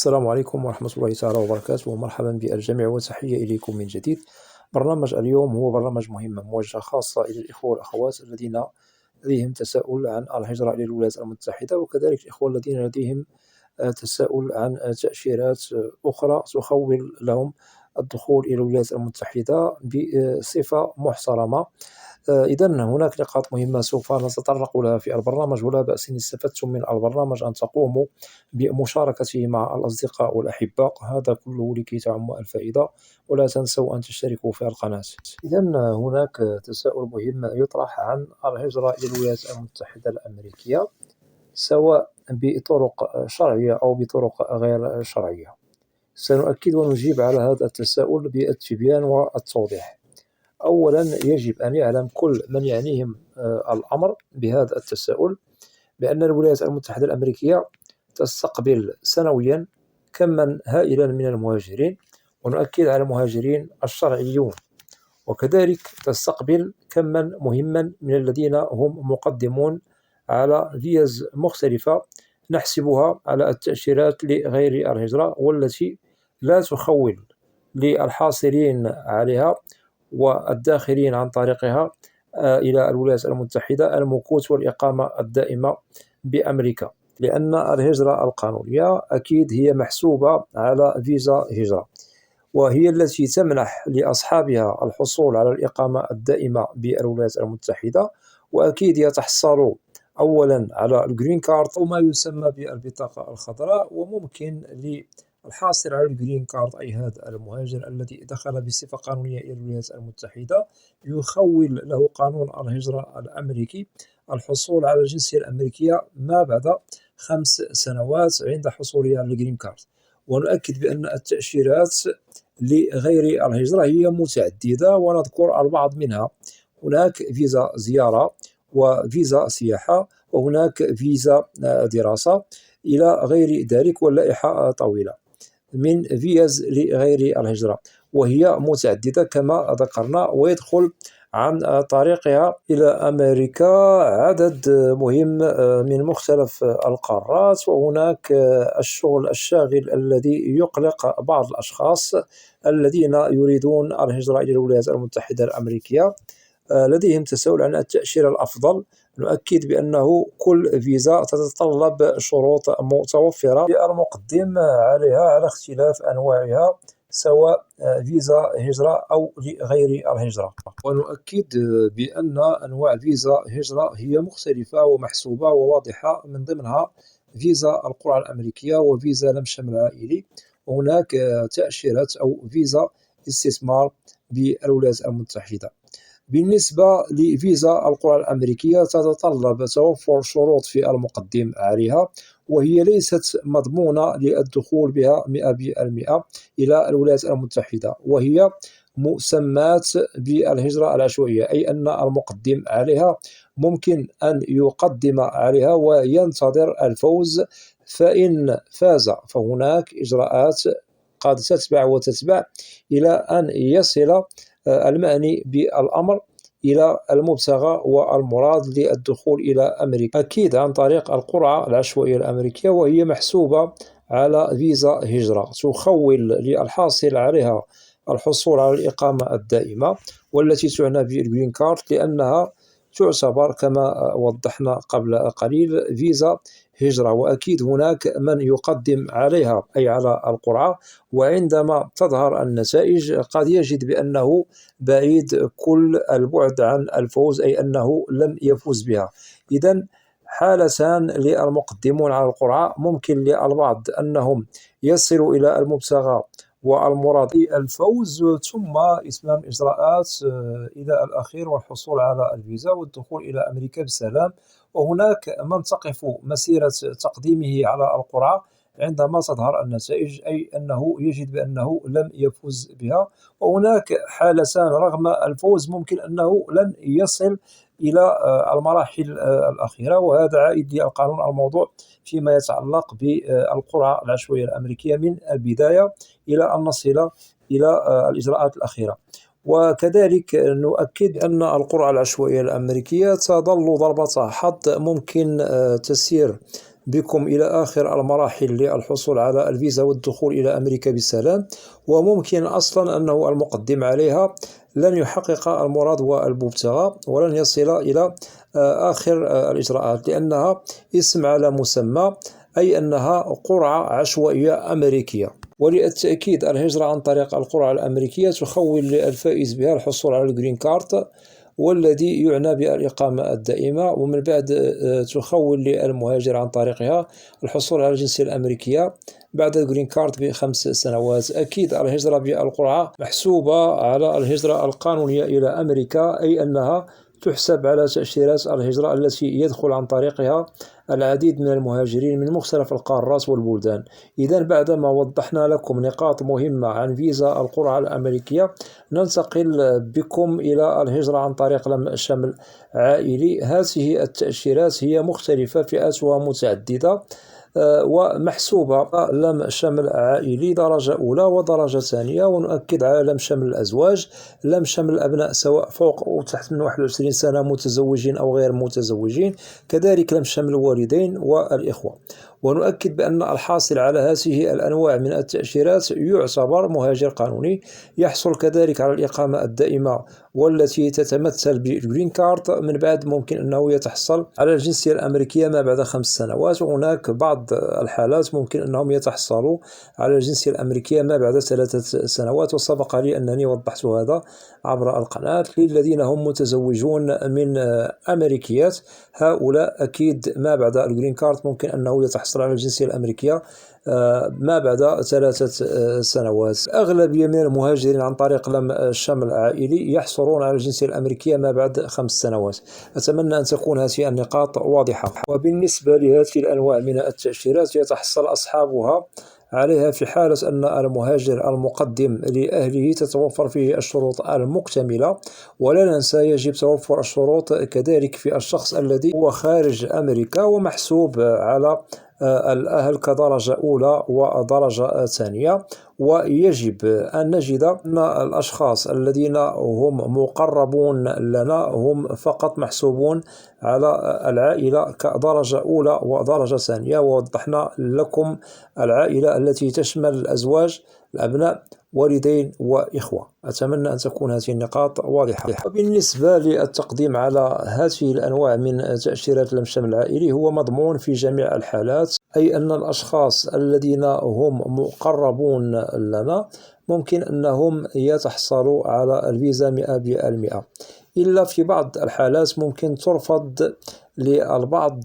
السلام عليكم ورحمة الله تعالى وبركاته، ومرحبا بالجميع وتحية إليكم من جديد. برنامج اليوم هو برنامج مهم موجه خاصة إلى الإخوة والأخوات الذين لديهم تساؤل عن الهجرة إلى الولايات المتحدة، وكذلك الإخوة الذين لديهم تساؤل عن تأشيرات أخرى تخول لهم الدخول إلى الولايات المتحدة بصفة محترمة. إذا هناك نقاط مهمة سوف نتطرق لها في البرنامج، ولا بأس إن استفدتم من البرنامج أن تقوموا بمشاركته مع الأصدقاء والأحباء، هذا كله لكي تعم الفائدة. ولا تنسوا أن تشتركوا في القناة. إذا هناك تساؤل مهم يطرح عن الهجرة إلى الولايات المتحدة الأمريكية، سواء بطرق شرعية أو بطرق غير شرعية. سنؤكد ونجيب على هذا التساؤل بالتبيان والتوضيح. أولا، يجب أن يعلم كل من يعنيهم الأمر بهذا التساؤل بأن الولايات المتحدة الأمريكية تستقبل سنويا كما هائلا من المهاجرين، ونؤكد على المهاجرين الشرعيون، وكذلك تستقبل كما مهما من الذين هم مقدمون على فيز مختلفة نحسبها على التأشيرات لغير الهجرة، والتي لا تخول للحاصلين عليها والداخلين عن طريقها إلى الولايات المتحدة المكوث والإقامة الدائمة بأمريكا، لأن الهجرة القانونية أكيد هي محسوبة على فيزا هجرة، وهي التي تمنح لأصحابها الحصول على الإقامة الدائمة بالولايات المتحدة، وأكيد يتحصلوا أولا على الجرين كارد أو ما يسمى بالبطاقة الخضراء، وممكن للحاصل على الجرين كارد، أي هذا المهاجر الذي دخل بصفة قانونية إلى الولايات المتحدة، يخول له قانون الهجرة الأمريكي الحصول على الجنسية الأمريكية ما بعد 5 سنوات عند حصوله على الجرين كارد. ونؤكد بأن التأشيرات لغير الهجرة هي متعددة، ونذكر البعض منها. هناك فيزا زيارة، وفيزا سياحة، وهناك فيزا دراسة، إلى غير ذلك، واللائحة طويلة من فيز لغير الهجرة، وهي متعددة كما ذكرنا، ويدخل عن طريقها إلى أمريكا عدد مهم من مختلف القارات. وهناك الشغل الشاغل الذي يقلق بعض الأشخاص الذين يريدون الهجرة إلى الولايات المتحدة الأمريكية، لديهم تساؤل عن التأشيرة الأفضل. نؤكد بأنه كل فيزا تتطلب شروط متوفرة للمقدم عليها على اختلاف أنواعها، سواء فيزا هجرة أو لغير الهجرة. ونؤكد بأن أنواع فيزا هجرة هي مختلفة ومحسوبة وواضحة، من ضمنها فيزا القرعة الأمريكية وفيزا لم شمل عائلي، وهناك تأشيرة أو فيزا استثمار بالولايات المتحدة. بالنسبة لفيزا القرعة الأمريكية تتطلب توفر شروط في المقدم عليها، وهي ليست مضمونة للدخول بها 100% إلى الولايات المتحدة، وهي مسمات بالهجرة العشوائية، أي أن المقدم عليها ممكن أن يقدم عليها وينتظر الفوز، فإن فاز فهناك إجراءات قد تتبع إلى أن يصل المعني بالأمر إلى المبتغى والمراد للدخول إلى أمريكا، أكيد عن طريق القرعة العشوائية الأمريكية، وهي محسوبة على فيزا هجرة تخول للحاصل عليها الحصول على الإقامة الدائمة، والتي تعنى بالجرين كارد، لأنها تعتبر كما وضحنا قبل قليل فيزا هجرة. وأكيد هناك من يقدم عليها، أي على القرعة، وعندما تظهر النتائج قد يجد بأنه بعيد كل البعد عن الفوز، أي أنه لم يفوز بها. إذن حالتان للمقدمون على القرعة: ممكن للبعض أنهم يصلوا إلى المبتغى والمراد الفوز، ثم إتمام إجراءات إلى الأخير والحصول على الفيزا والدخول إلى أمريكا بسلام. وهناك من تقف مسيرة تقديمه على القرعة عندما تظهر النتائج، أي أنه يجد بأنه لم يفوز بها. وهناك حالتان رغم الفوز ممكن أنه لن يصل إلى المراحل الأخيرة، وهذا عائد للقانون الموضوع فيما يتعلق بالقرعة العشوائية الأمريكية من البداية إلى أن نصل إلى الإجراءات الأخيرة. وكذلك نؤكد أن القرعة العشوائية الأمريكية تظل ضربة حظ، ممكن تسير بكم إلى آخر المراحل للحصول على الفيزا والدخول إلى أمريكا بسلام، وممكن أصلا أنه المقدم عليها لن يحقق المراد والمبتغى ولن يصل إلى آخر الإجراءات، لأنها اسم على مسمى، أي أنها قرعة عشوائية أمريكية. وللتأكيد الهجرة عن طريق القرعة الأمريكية تخول للفائز بها الحصول على الجرين كارت، والذي يعنى بالإقامة الدائمة، ومن بعد تخول للمهاجر عن طريقها الحصول على الجنسية الأمريكية بعد الجرين كارت ب5 سنوات. أكيد الهجرة بالقرعة محسوبة على الهجرة القانونية إلى أمريكا، أي أنها تحسب على تأشيرات الهجرة التي يدخل عن طريقها العديد من المهاجرين من مختلف القارات والبلدان. إذا بعدما وضحنا لكم نقاط مهمة عن فيزا القرعة الأمريكية، ننتقل بكم إلى الهجرة عن طريق لم شمل عائلي. هذه التأشيرات هي مختلفة، فئاتها متعددة ومحسوبة لم شمل عائلي درجة أولى ودرجة ثانية، ونؤكد على لم شمل الأزواج، لم شمل الأبناء سواء فوق أو تحت من 21 سنة متزوجين أو غير متزوجين، كذلك لم شمل الوالدين والإخوة. ونؤكد بأن الحاصل على هذه الأنواع من التأشيرات يعتبر مهاجر قانوني، يحصل كذلك على الإقامة الدائمة والتي تتمثل بالجرين كارت. من بعد ممكن أنه يتحصل على الجنسية الأمريكية ما بعد 5 سنوات، وهناك بعض الحالات ممكن أنهم يتحصلوا على الجنسية الأمريكية ما بعد 3 سنوات، وسبق لي أنني وضحت هذا عبر القناة. للذين هم متزوجون من أمريكيات، هؤلاء أكيد ما بعد الجرين كارت ممكن أنه يتحصل على الجنسية الأمريكية ما بعد 3 سنوات. أغلبية من المهاجرين عن طريق لم شمل عائلي يحصلون على الجنسية الأمريكية ما بعد 5 سنوات. أتمنى أن تكون هذه النقاط واضحة. وبالنسبة لهذه الأنواع من التأشيرات يتحصل أصحابها عليها في حالة أن المهاجر المقدم لأهله تتوفر فيه الشروط المكتملة، ولا ننسى يجب توفر الشروط كذلك في الشخص الذي هو خارج أمريكا ومحسوب على الأهل كدرجة أولى ودرجة ثانية. ويجب أن نجد أن الأشخاص الذين هم مقربون لنا هم فقط محسوبون على العائلة كدرجة أولى ودرجة ثانية، ووضحنا لكم العائلة التي تشمل الأزواج، الأبناء، والدين وإخوة. أتمنى أن تكون هذه النقاط واضحة. وبالنسبة للتقديم على هذه الأنواع من تأشيرات لم شمل العائلي هو مضمون في جميع الحالات، أي أن الأشخاص الذين هم مقربون لنا ممكن أنهم يتحصلوا على الفيزا 100%، إلا في بعض الحالات ممكن ترفض للبعض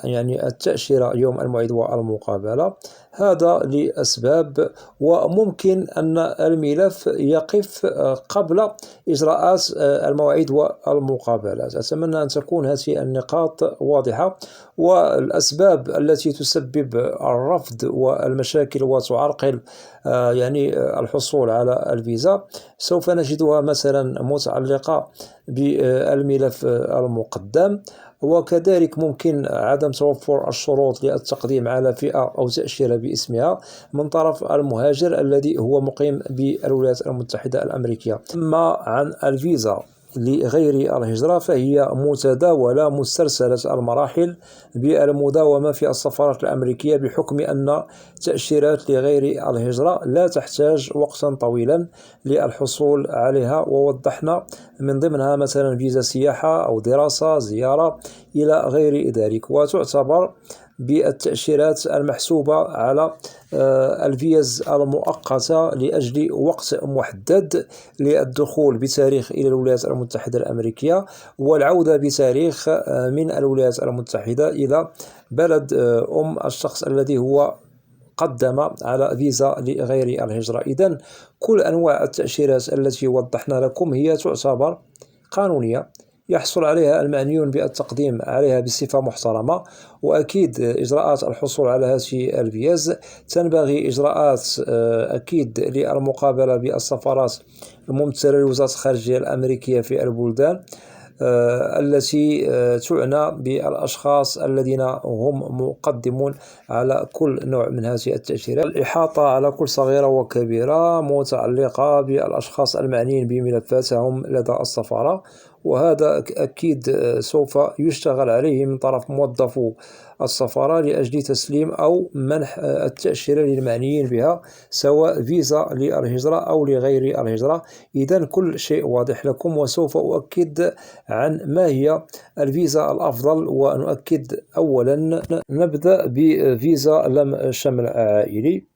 يعني التأشيرة يوم الموعد والمقابلة، هذا لأسباب، وممكن أن الملف يقف قبل إجراءات المواعيد والمقابلات. أتمنى أن تكون هذه النقاط واضحة. والأسباب التي تسبب الرفض والمشاكل وتعرقل يعني الحصول على الفيزا سوف نجدها مثلا متعلقة بالملف المقدم، وكذلك ممكن عدم توفر الشروط للتقديم على فئة أو تأشيرة باسمها من طرف المهاجر الذي هو مقيم بالولايات المتحدة الأمريكية. أما عن الفيزا لغير الهجرة فهي متداولة مسترسلة المراحل بالمداومة في السفارات الأمريكية، بحكم أن تأشيرات لغير الهجرة لا تحتاج وقتا طويلا للحصول عليها، ووضحنا من ضمنها مثلا فيزا سياحة أو دراسة زيارة إلى غير ذلك، وتعتبر بالتأشيرات المحسوبة على الفيز المؤقتة لأجل وقت محدد للدخول بتاريخ إلى الولايات المتحدة الأمريكية، والعودة بتاريخ من الولايات المتحدة إلى بلد الشخص الذي هو قدم على فيزا لغير الهجرة. إذن كل أنواع التأشيرات التي وضحنا لكم هي تعتبر قانونية، يحصل عليها المعنيون بالتقديم عليها بصفة محترمة، وأكيد إجراءات الحصول على هذه الفيز تنبغي إجراءات أكيد للمقابلة بالسفارات الممثلة لوزارة الخارجية الأمريكية في البلدان التي تعنى بالأشخاص الذين هم مقدمون على كل نوع من هذه التأشيرات، الإحاطة على كل صغيرة وكبيرة متعلقة بالأشخاص المعنيين بملفاتهم لدى السفارة، وهذا أكيد سوف يشتغل عليه من طرف موظفو السفارة لأجل تسليم أو منح التأشيرة للمعنيين بها، سواء فيزا للهجرة أو لغير الهجرة. إذن كل شيء واضح لكم، وسوف أؤكد عن ما هي الفيزا الأفضل. ونؤكد أولا، نبدأ بفيزا لم شمل عائلي،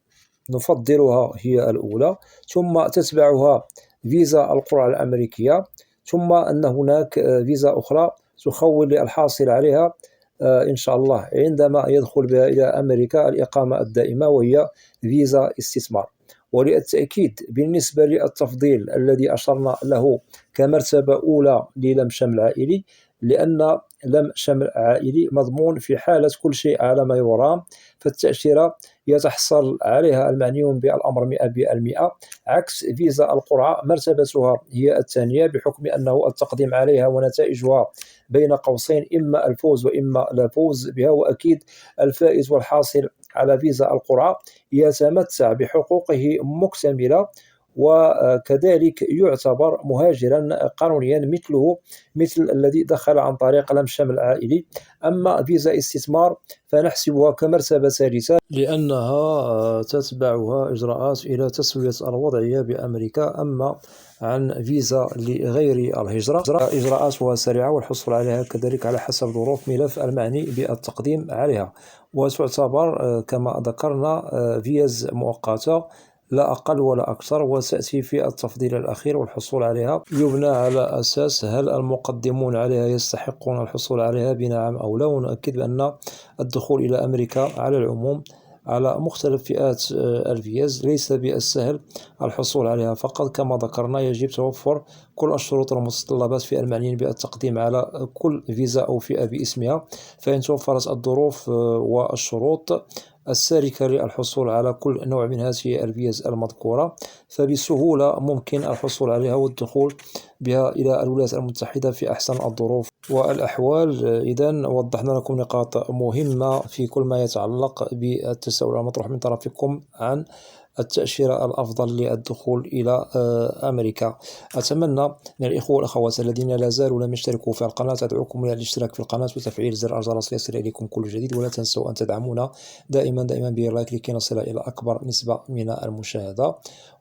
نفضلها هي الأولى، ثم تتبعها فيزا القرعة الأمريكية، ثم أن هناك فيزا أخرى تخول للحاصل عليها إن شاء الله عندما يدخل بها إلى أمريكا الإقامة الدائمة، وهي فيزا استثمار. وللتأكيد بالنسبة للتفضيل الذي أشرنا له كمرتبة أولى للم شمل عائلي، لأن لم شمل عائلي مضمون في حالة كل شيء على ما يرام، فالتأشيرة يتحصل عليها المعنيون بالأمر 100%، عكس فيزا القرعة مرتبتها هي الثانية، بحكم أنه التقديم عليها ونتائجها بين قوسين إما الفوز وإما لا فوز بها. وأكيد الفائز والحاصل على فيزا القرعة يتمتع بحقوقه مكتملة، وكذلك يعتبر مهاجرا قانونيا مثل الذي دخل عن طريق لم شمل عائلي. أما فيزا استثمار فنحسبها كمرتبة ثالثة، لأنها تتبعها إجراءات إلى تسوية الوضعية بأمريكا. أما عن فيزا لغير الهجرة إجراءاتها سريعة، والحصول عليها كذلك على حسب ظروف ملف المعني بالتقديم عليها، وتعتبر كما ذكرنا فيز مؤقتة لا أقل ولا أكثر، وتأتي في التفضيل الأخير. والحصول عليها يبنى على أساس هل المقدمون عليها يستحقون الحصول عليها بنعم أو لا. ونؤكد بأن الدخول إلى أمريكا على العموم على مختلف فئات الفيز ليس بالسهل الحصول عليها، فقط كما ذكرنا يجب توفر كل الشروط والمتطلبات في المعنيين بالتقديم على كل فيزا أو فئة باسمها. فإن توفرت الظروف والشروط السالكة للحصول على كل نوع من هذه الفيز المذكورة، فبسهولة ممكن الحصول عليها والدخول بها إلى الولايات المتحدة في أحسن الظروف والأحوال. إذن وضحنا لكم نقاط مهمة في كل ما يتعلق بالتساؤل المطروح من طرفكم عن التأشيرة الأفضل للدخول إلى أمريكا. أتمنى من الإخوة والأخوات الذين لا زالوا لم يشتركوا في القناة أدعوكم إلى الاشتراك في القناة وتفعيل زر الجرس ليصل إليكم كل جديد، ولا تنسوا أن تدعمونا دائما باللايك لكي نصل إلى أكبر نسبة من المشاهدة.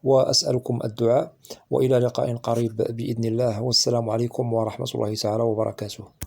وأسألكم الدعاء، وإلى لقاء قريب بإذن الله، والسلام عليكم ورحمة الله تعالى وبركاته.